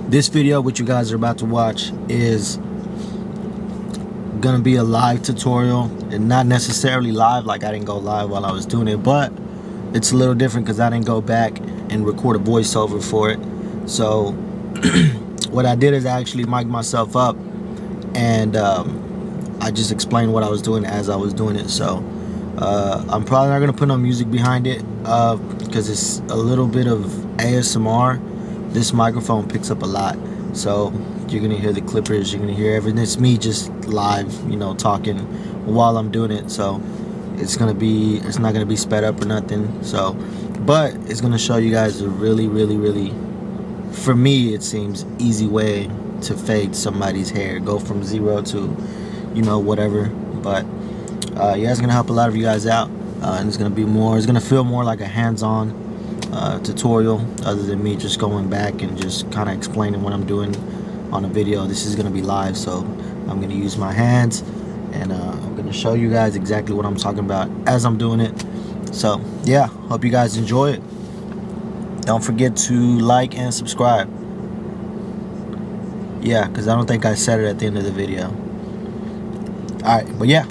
This video, what you guys are about to watch, is gonna be a live tutorial, and not necessarily live, like I didn't go live while I was doing it, but it's a little different because I didn't go back and record a voiceover for it. So what I did is I actually mic'd myself up, and I just explained what I was doing as I was doing it. So I'm probably not gonna put no music behind it because it's a little bit of ASMR. This microphone picks up a lot, so you're gonna hear the clippers, you're gonna hear everything. It's me just live, talking while I'm doing it. So it's not gonna be sped up or nothing. So, but it's gonna show you guys a really, for me, it seems easy way to fade somebody's hair, go from 0 to whatever. But yeah, it's gonna help a lot of you guys out, and it's gonna feel more like a hands-on tutorial, other than me just going back and just kind of explaining what I'm doing on a video. This is gonna be live, so I'm gonna use my hands, and I'm gonna show you guys exactly what I'm talking about as I'm doing it. So yeah, hope you guys enjoy it. Don't forget to like and subscribe. Yeah, because I don't think I said it at the end of the video. Alright, but yeah.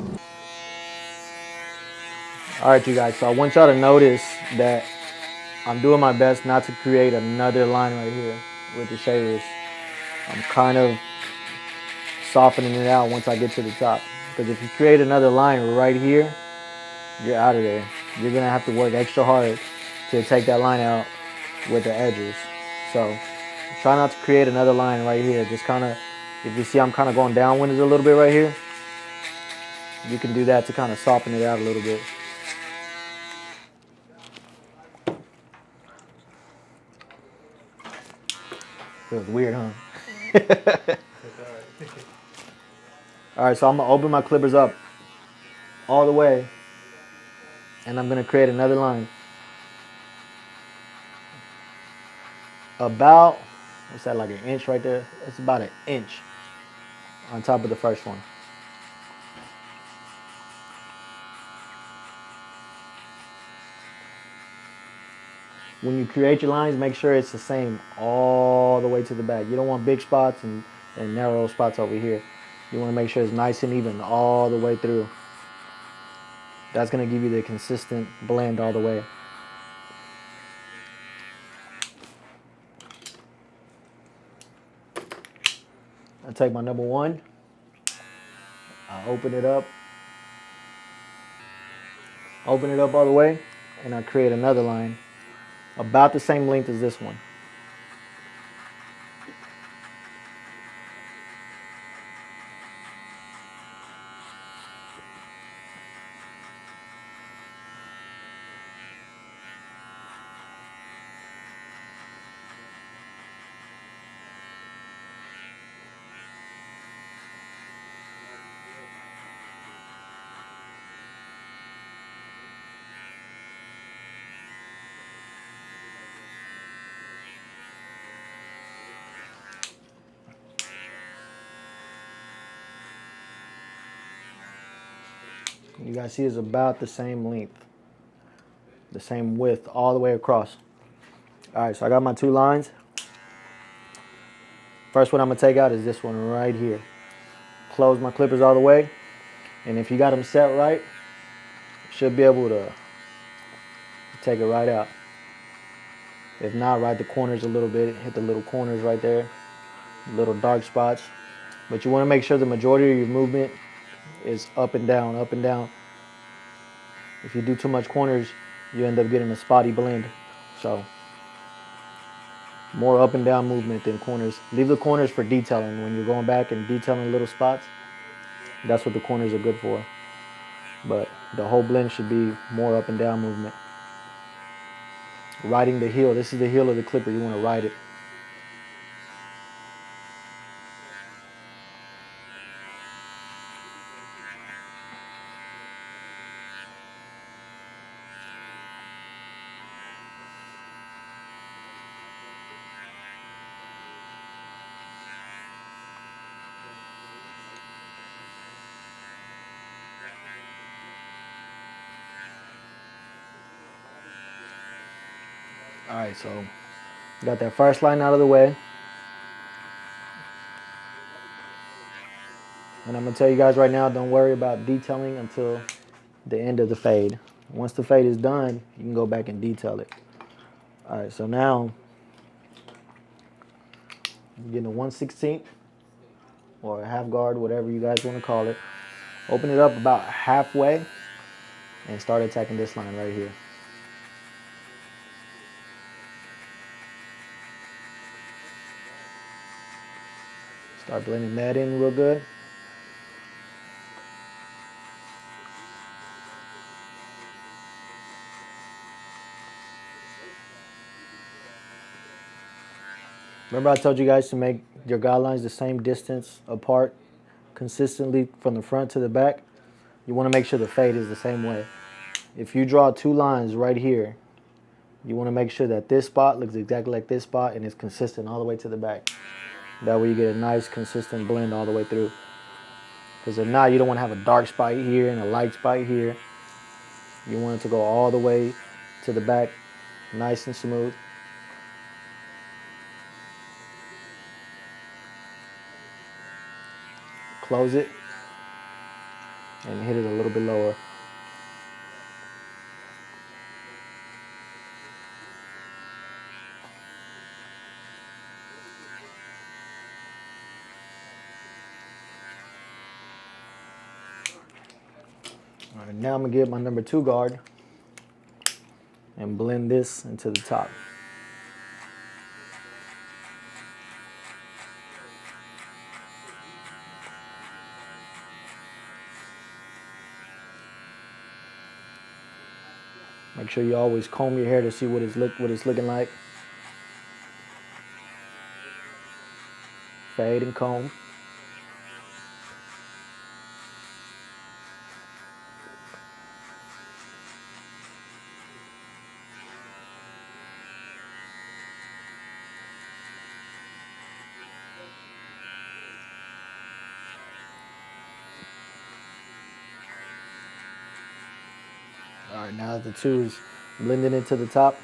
Alright, you guys, so I want y'all to notice that I'm doing my best not to create another line right here with the shavers. I'm kind of softening it out once I get to the top. Because if you create another line right here, you're out of there. You're going to have to work extra hard to take that line out with the edges. So try not to create another line right here. Just kind of, if you see I'm kind of going downwind a little bit right here, you can do that to kind of soften it out a little bit. Feels weird, huh? Alright, so I'm going to open my clippers up all the way, and I'm going to create another line. About, what's that, like an inch right there? It's about an inch on top of the first one. When you create your lines, make sure it's the same all the way to the back. You don't want big spots and narrow spots over here. You want to make sure it's nice and even all the way through. That's going to give you the consistent blend all the way. I take my number one, I open it up all the way, and I create another line about the same length as this one. You guys see it's about the same length, the same width all the way across. All right, so I got my two lines. First one I'm gonna take out is this one right here. Close my clippers all the way, and if you got them set right, you should be able to take it right out. If not, right the corners a little bit, hit the little corners right there, little dark spots. But you wanna make sure the majority of your movement is up and down, up and down. If you do too much corners, you end up getting a spotty blend. So more up and down movement than corners. Leave the corners for detailing. When you're going back and detailing little spots, that's what the corners are good for. But the whole blend should be more up and down movement. Riding the heel. This is the heel of the clipper. You want to ride it. All right, so got that first line out of the way. And I'm gonna tell you guys right now, don't worry about detailing until the end of the fade. Once the fade is done, you can go back and detail it. All right, so now I'm getting a 1/16 or a half guard, whatever you guys want to call it. Open it up about halfway and start attacking this line right here. Start blending that in real good. Remember I told you guys to make your guidelines the same distance apart consistently from the front to the back? You want to make sure the fade is the same way. If you draw two lines right here, you want to make sure that this spot looks exactly like this spot and it's consistent all the way to the back. That way you get a nice consistent blend all the way through. Because if not, you don't want to have a dark spot here and a light spot here. You want it to go all the way to the back, nice and smooth. Close it and hit it a little bit lower. All right, now I'm gonna get my number 2 guard and blend this into the top. Make sure you always comb your hair to see what it's looking like. Fade and comb. All right, now that the 2 is blended into the top,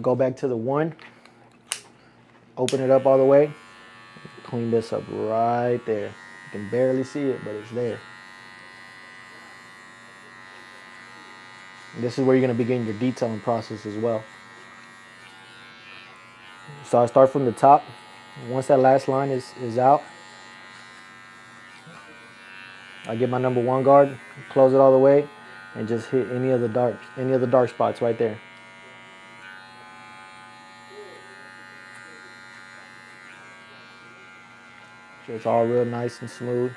go back to the 1, open it up all the way, clean this up right there. You can barely see it, but it's there. This is where you're gonna begin your detailing process as well. So I start from the top. Once that last line is out, I get my number 1 guard, close it all the way, and just hit any of the dark spots right there. So it's all real nice and smooth.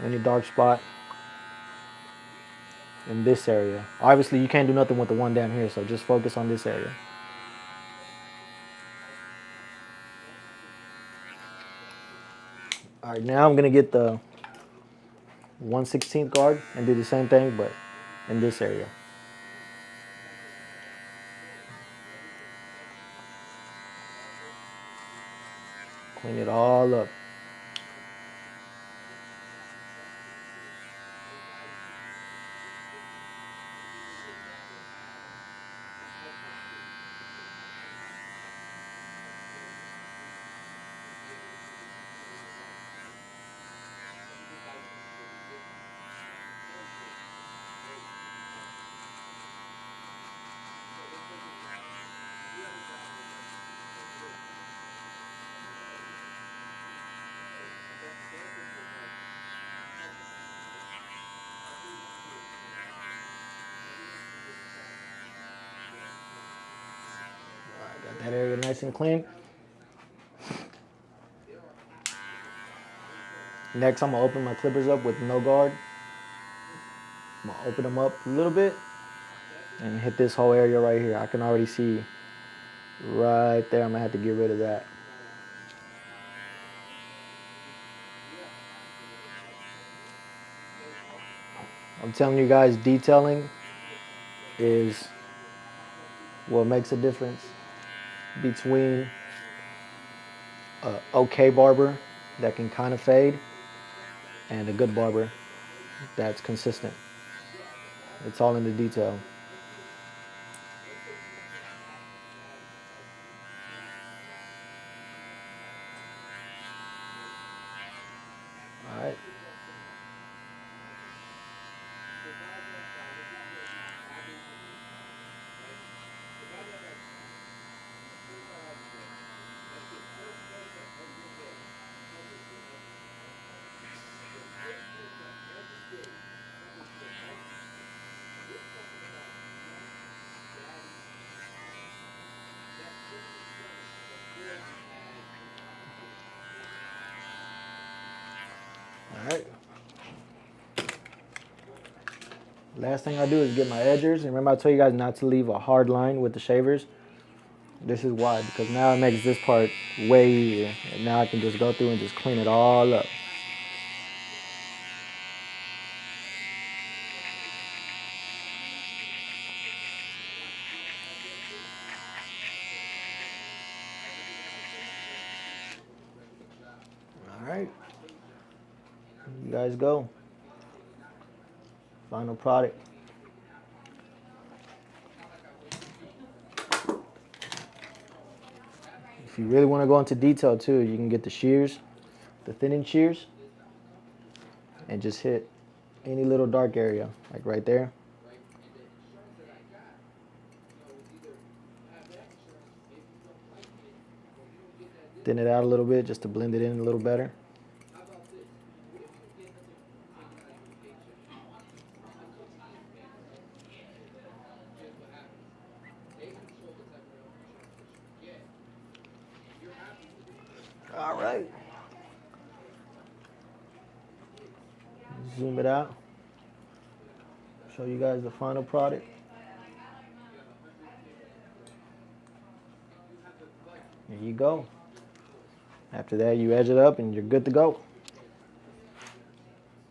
Any dark spot in this area. Obviously, you can't do nothing with the one down here, so just focus on this area. All right, now I'm gonna get the 1/16 guard and do the same thing, but in this area. Clean it all up. Got that area nice and clean. Next, I'm gonna open my clippers up with no guard. I'm gonna open them up a little bit and hit this whole area right here. I can already see right there. I'm gonna have to get rid of that. I'm telling you guys, detailing is what makes a difference between an okay barber that can kind of fade and a good barber that's consistent. It's all in the detail. Last thing I do is get my edgers. And remember I told you guys not to leave a hard line with the shavers? This is why, because now it makes this part way easier. And now I can just go through and just clean it all up. All right. You guys go. Final product. If you really want to go into detail too, you can get the shears, the thinning shears, and just hit any little dark area, like right there. Thin it out a little bit just to blend it in a little better. All right. Zoom it out. Show you guys the final product. There you go. After that, you edge it up and you're good to go.